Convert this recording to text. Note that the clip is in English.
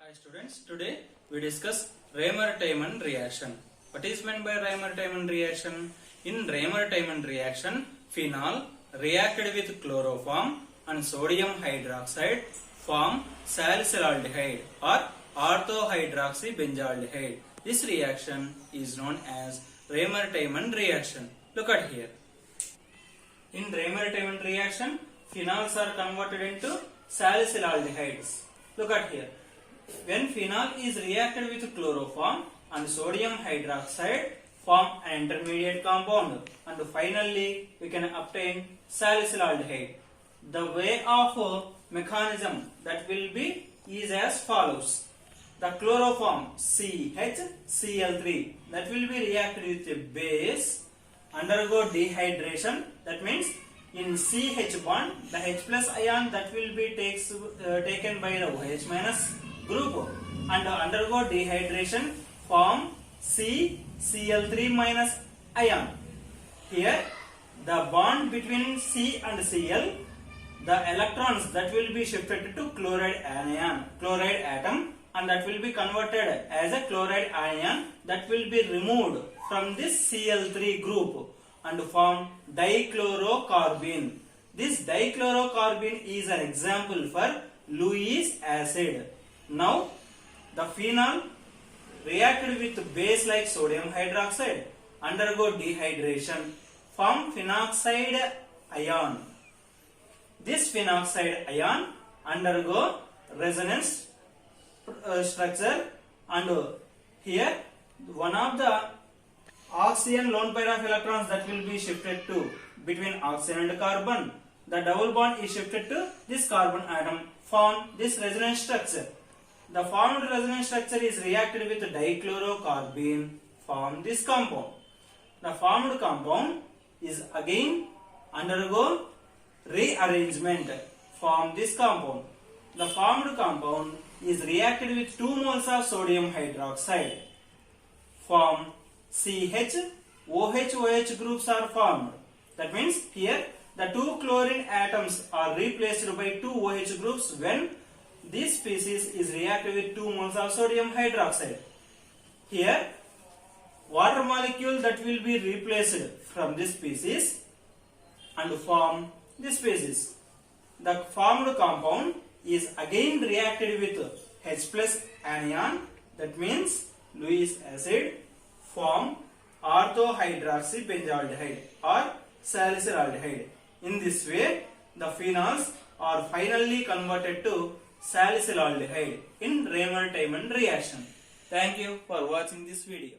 Hi students, today we discuss Raymer-Tiemann reaction. What is meant by Raymer-Tiemann reaction? In Raymer-Tiemann reaction, phenol reacted with chloroform and sodium hydroxide form salicylaldehyde or orthohydroxybenzaldehyde. This reaction is known as Raymer-Tiemann reaction. Look at here. In Raymer-Tiemann reaction, phenols are converted into salicylaldehydes. Look at here. When phenol is reacted with chloroform and sodium hydroxide form an intermediate compound, and finally we can obtain salicylaldehyde. The way of mechanism that will be is as follows. The chloroform CHCl3 that will be reacted with a base undergo dehydration. That means in CH bond the H plus ion that will be taken by the OH minus group and undergo dehydration form CCl3 minus ion. Here the bond between C and Cl, the electrons that will be shifted to chloride atom, and that will be converted as a chloride ion that will be removed from this Cl3 group and form dichlorocarbene. This dichlorocarbene is an example for Lewis acid. Now the phenol reacted with base like sodium hydroxide undergo dehydration form phenoxide ion. This phenoxide ion undergo resonance structure, and here one of the oxygen lone pair of electrons that will be shifted to between oxygen and carbon. The double bond is shifted to this carbon atom, form this resonance structure. The formed resonance structure is reacted with dichlorocarbene, form this compound. The formed compound is again undergo rearrangement, form this compound. The formed compound is reacted with 2 moles of sodium hydroxide, form CH, OH groups are formed. That means here the 2 chlorine atoms are replaced by 2 OH groups when this species is reacted with 2 moles of sodium hydroxide. Here water molecule that will be replaced from this species and form this species. The formed compound is again reacted with H plus anion, that means Lewis acid, form orthohydroxybenzaldehyde or salicylaldehyde. In this way, the phenols are finally converted to salicylaldehyde in Raymer-Tiemann reaction. Thank you for watching this video.